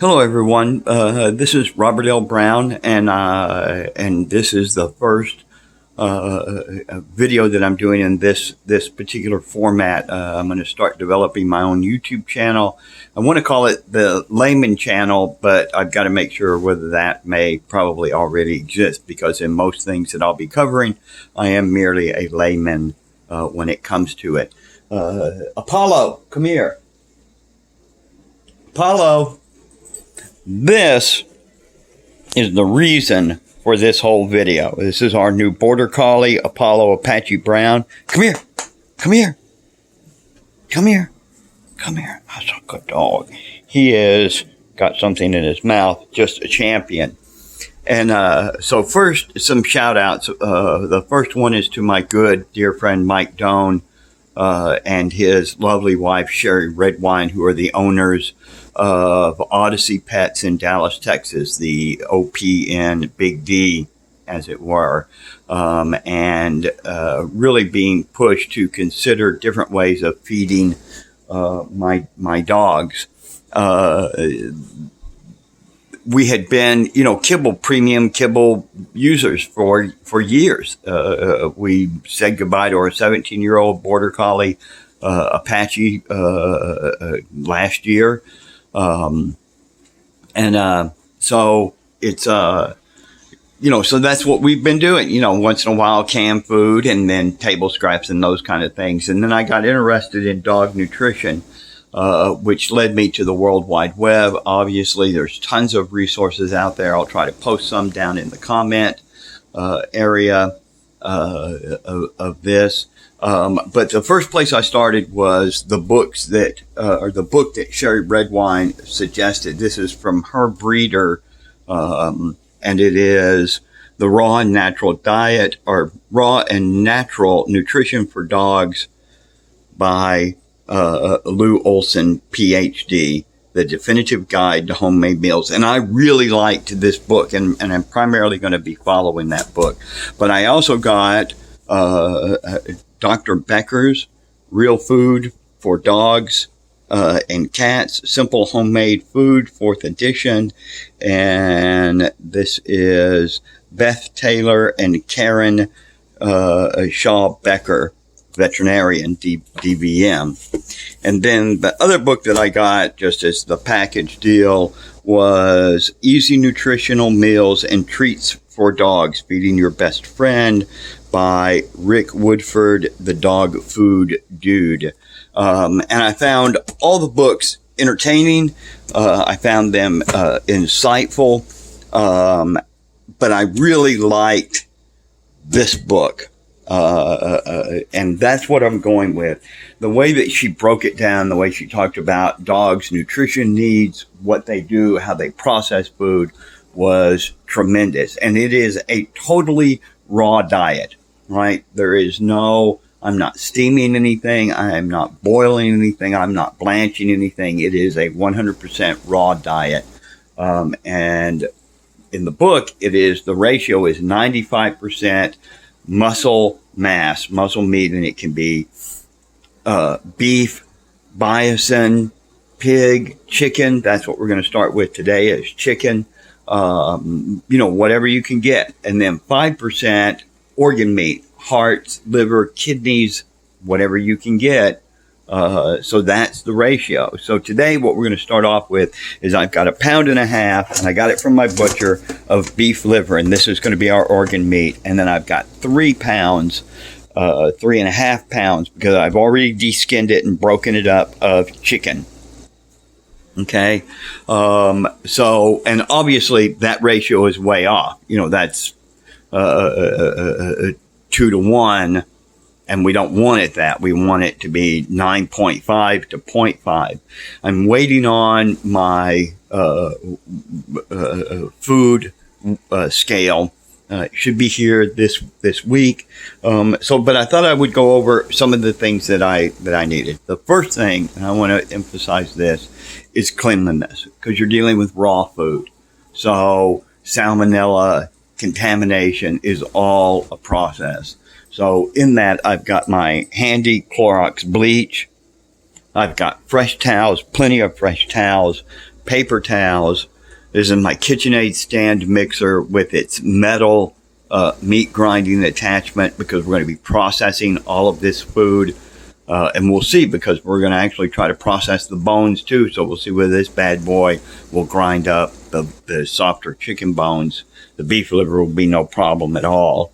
Hello, everyone. This is Robert L. Brown, and this is the first video that I'm doing in this particular format. I'm going to start developing my own YouTube channel. I want to call it the Layman Channel, but I've got to make sure whether that may probably already exist, because in most things that I'll be covering, I am merely a layman when it comes to it. Apollo, come here. Apollo. This is the reason for this whole video. This is our new Border Collie, Apollo Apache Brown. Come here. Come here. Come here. Come here. That's a good dog. He is got something in his mouth. Just a champion. And so first, some shout outs. The first one is to my good dear friend Mike Doan and his lovely wife Sherry Redwine, who are the owners of Odyssey Pets in Dallas, Texas, the OPN Big D, as it were, and really being pushed to consider different ways of feeding my dogs. We had been, premium kibble users for years. We said goodbye to our 17-year-old Border Collie Apache last year. So it's, so that's what we've been doing, once in a while canned food and then table scraps and those kind of things. And then I got interested in dog nutrition, which led me to the World Wide Web. Obviously, there's tons of resources out there. I'll try to post some down in the comment area of this. But the first place I started was the books that, or the book that Sherry Redwine suggested. This is from her breeder, and it is The Raw and Natural Diet, or Raw and Natural Nutrition for Dogs by Lou Olson, PhD, The Definitive Guide to Homemade Meals. And I really liked this book, and I'm primarily going to be following that book. But I also got Dr. Becker's Real Food for Dogs and Cats, Simple Homemade Food, 4th edition. And this is Beth Taylor and Karen Shaw Becker, veterinarian, DVM. And then the other book that I got, just as the package deal, was Easy Nutritional Meals and Treats for Dogs, Feeding Your Best Friend, by Rick Woodford, the dog food dude. And I found all the books entertaining. I found them insightful. But I really liked this book. And that's what I'm going with. The way that she broke it down, the way she talked about dogs' nutrition needs, what they do, how they process food, was tremendous. And it is a totally raw diet, right? There is I'm not steaming anything. I am not boiling anything. I'm not blanching anything. It is a 100% raw diet. And in the book, the ratio is 95% muscle mass, muscle meat, and it can be beef, bison, pig, chicken. That's what we're going to start with today, is chicken. Whatever you can get. And then 5% organ meat, hearts, liver, kidneys, whatever you can get. So that's the ratio. So today what we're going to start off with is I've got 1.5 pounds, and I got it from my butcher, of beef liver, and this is going to be our organ meat. And then I've got 3 pounds, 3.5 pounds, because I've already de-skinned it and broken it up, of chicken. Okay. So, and obviously that ratio is way off. That's 2 to 1. And we don't want it that. We want it to be 9.5 to 0.5. I'm waiting on my food scale. It should be here this week. But I thought I would go over some of the things that I needed. The first thing, and I want to emphasize this, is cleanliness, because you're dealing with raw food. So salmonella, contamination is all a process. So in that, I've got my handy Clorox bleach. I've got fresh towels, plenty of fresh towels, paper towels. This is my KitchenAid stand mixer with its metal meat grinding attachment, because we're going to be processing all of this food. And we'll see, because we're going to actually try to process the bones too. So we'll see whether this bad boy will grind up the softer chicken bones. The beef liver will be no problem at all.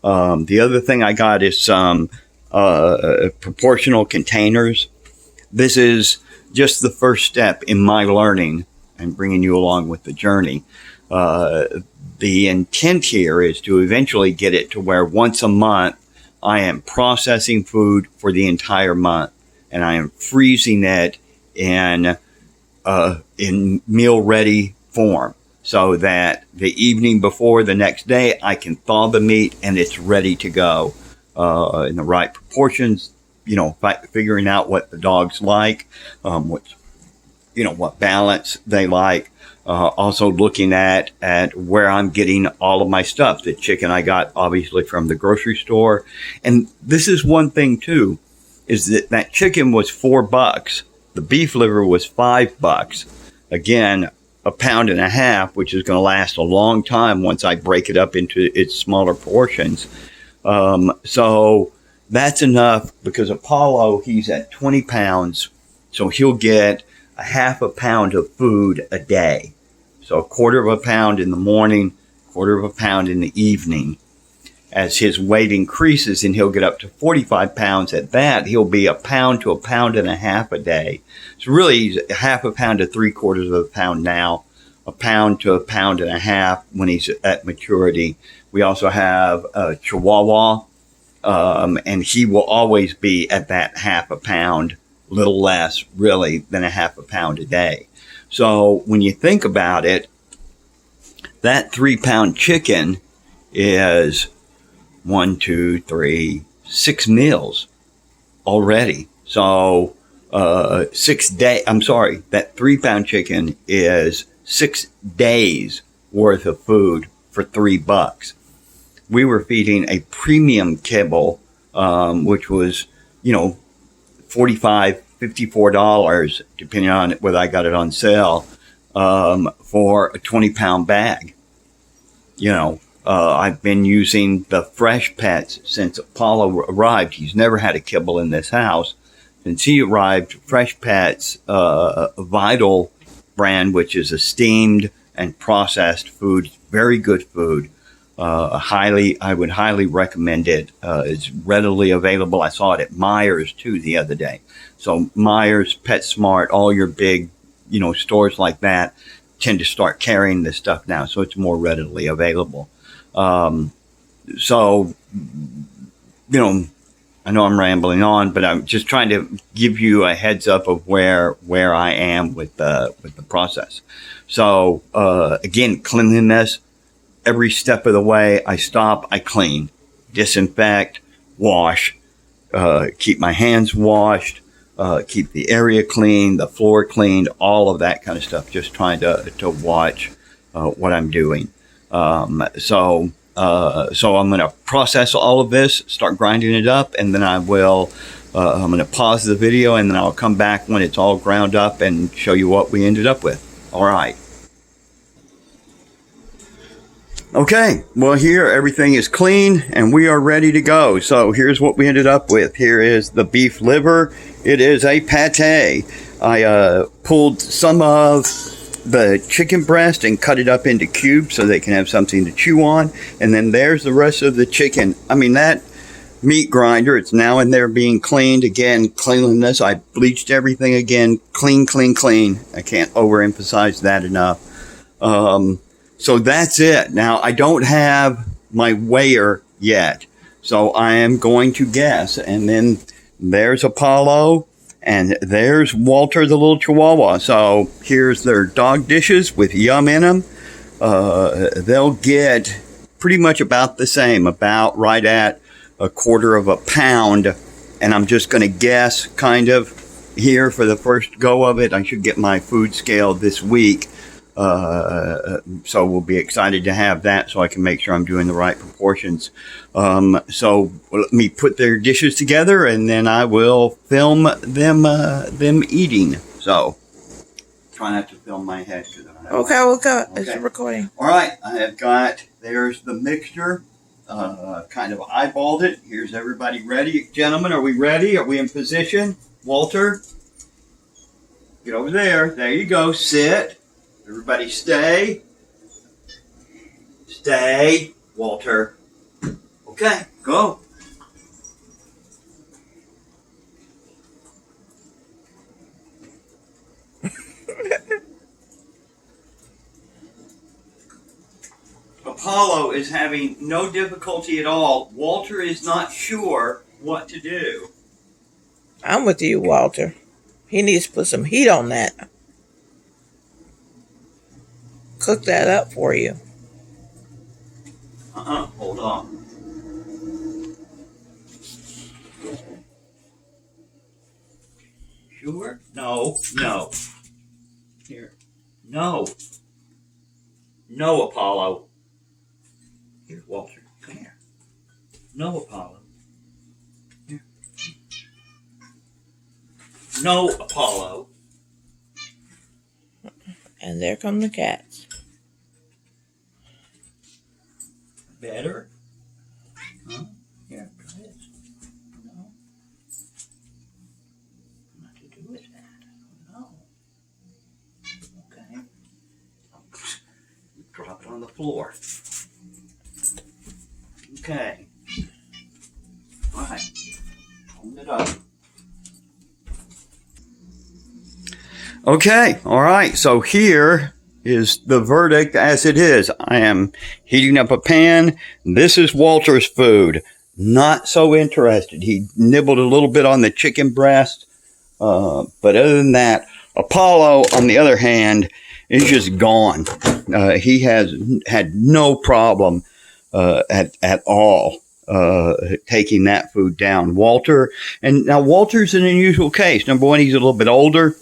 The other thing I got is some proportional containers. This is just the first step in my learning and bringing you along with the journey. The intent here is to eventually get it to where once a month I am processing food for the entire month, and I am freezing it in meal ready form, so that the evening before the next day I can thaw the meat and it's ready to go in the right proportions. Figuring out what the dogs like, what balance they like. Also looking at where I'm getting all of my stuff. The chicken I got obviously from the grocery store. And this is one thing too, is that chicken was $4. The beef liver was $5. Again, a pound and a half, which is going to last a long time once I break it up into its smaller portions. So that's enough, because Apollo, he's at 20 pounds. So he'll get a half a pound of food a day. So a quarter of a pound in the morning, quarter of a pound in the evening. As his weight increases and he'll get up to 45 pounds, at that, he'll be a pound to a pound and a half a day. So really, he's a half a pound to 3/4 of a pound now, a pound to a pound and a half when he's at maturity. We also have a Chihuahua, and he will always be at that half a pound, little less really than a half a pound a day. So when you think about it, that 3-pound chicken is 1, 2, 3, 6 meals already. So 6 days. I'm sorry, that 3-pound chicken is 6 days worth of food for $3. We were feeding a premium kibble, which was, $45, $54, depending on whether I got it on sale, for a 20-pound bag. I've been using the Fresh Pets since Apollo arrived. He's never had a kibble in this house. Since he arrived, Fresh Pets, Vital brand, which is a steamed and processed food, very good food. I would highly recommend it. It's readily available. I saw it at Meijer's too the other day. So Meijer's, PetSmart, all your big, stores like that tend to start carrying this stuff now. So it's more readily available. I know I'm rambling on, but I'm just trying to give you a heads up of where I am with the process. So, again, cleanliness. Every step of the way, I stop, I clean, disinfect, wash, keep my hands washed, keep the area clean, the floor cleaned, all of that kind of stuff. Just trying to watch what I'm doing. So I'm going to process all of this, start grinding it up, and then I'm going to pause the video, and then I'll come back when it's all ground up and show you what we ended up with. All right. Okay, well here everything is clean and we are ready to go. So here's what we ended up with. Here is the beef liver. It is a pate. I pulled some of the chicken breast and cut it up into cubes so they can have something to chew on. And then there's the rest of the chicken. I mean, that meat grinder, it's now in there being cleaned. Again, cleanliness. I bleached everything again. Clean, clean, clean. I can't overemphasize that enough. So that's it. Now, I don't have my weigher yet, so I am going to guess. And then there's Apollo, and there's Walter, the little Chihuahua. So here's their dog dishes with Yum in them. They'll get pretty much about the same, about right at a quarter of a pound. And I'm just going to guess kind of here for the first go of it. I should get my food scale this week. So we'll be excited to have that so I can make sure I'm doing the right proportions. So let me put their dishes together and then I will film them eating. So Try not to film my head because I don't have. Okay, we'll go. Okay. It's recording. All right, I have got. There's the mixture. Kind of eyeballed it. Here's everybody ready, gentlemen. Are we ready? Are we in position? Walter, get over there. There you go. Sit. Everybody, stay. Stay, Walter. Okay, go. Apollo is having no difficulty at all. Walter is not sure what to do. I'm with you, Walter. He needs to put some heat on that. Cook that up for you. Hold on. Sure? No. Here. No, Apollo. Here, Walter. Come here. No, Apollo. Here. No, Apollo. And there come the cats. Better? Huh? Here, go ahead. No. Not to do with that. No. Okay. Drop it on the floor. Okay. All right. Hold it up. Okay. All right. So here is the verdict as it is. I am heating up a pan. This is Walter's food. Not so interested. He nibbled a little bit on the chicken breast. But other than that, Apollo, on the other hand, is just gone. He has had no problem at all taking that food down. Walter's an unusual case. Number one, he's a little bit older.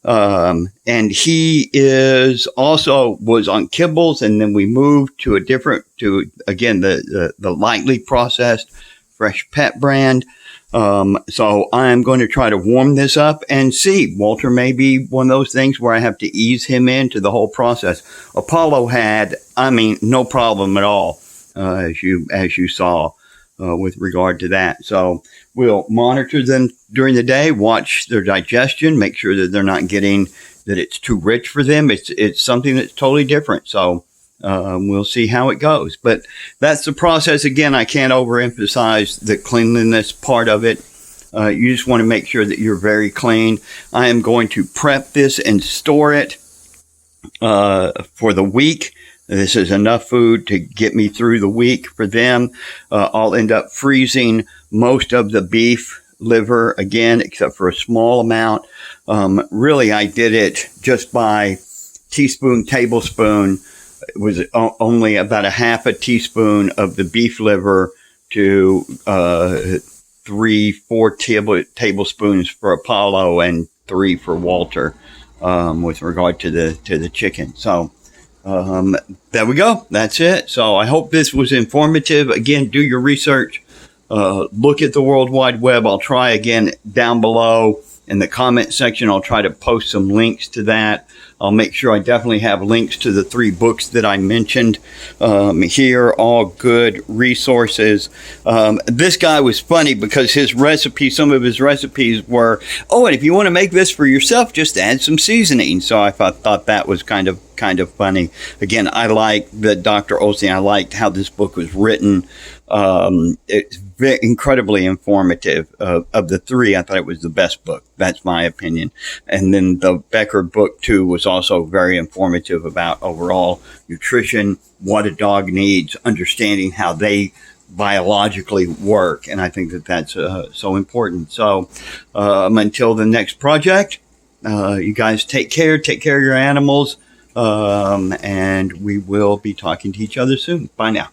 And he was on kibbles, and then we moved to the lightly processed Fresh Pet brand. So I'm going to try to warm this up and see. Walter may be one of those things where I have to ease him into the whole process. Apollo had, no problem at all, as you saw, with regard to that. So we'll monitor them during the day, watch their digestion, make sure that they're not getting that it's too rich for them. It's something that's totally different. So we'll see how it goes. But that's the process. Again, I can't overemphasize the cleanliness part of it. You just want to make sure that you're very clean. I am going to prep this and store it for the week. This is enough food to get me through the week for them. I'll end up freezing most of the beef liver again, except for a small amount. Really, I did it just by tablespoon. It was only about a half a teaspoon of the beef liver to 3-4 tablespoons for Apollo and 3 for Walter, with regard to the chicken. So there we go. That's it. So I hope this was informative. Again, do your research. Look at the World Wide Web. I'll try again down below in the comment section. I'll try to post some links to that. I'll make sure I definitely have links to the 3 books that I mentioned here. All good resources. This guy was funny because some of his recipes were, and if you want to make this for yourself, just add some seasoning. So I thought that was kind of funny. Again, I like that Dr. Osteen. I liked how this book was written. It's incredibly informative. Of the 3, I thought it was the best book. That's my opinion. And then the Becker book too was also very informative about overall nutrition, what a dog needs, understanding how they biologically work. And I think that's so important. So until the next project, you guys take care of your animals. And we will be talking to each other soon. Bye now.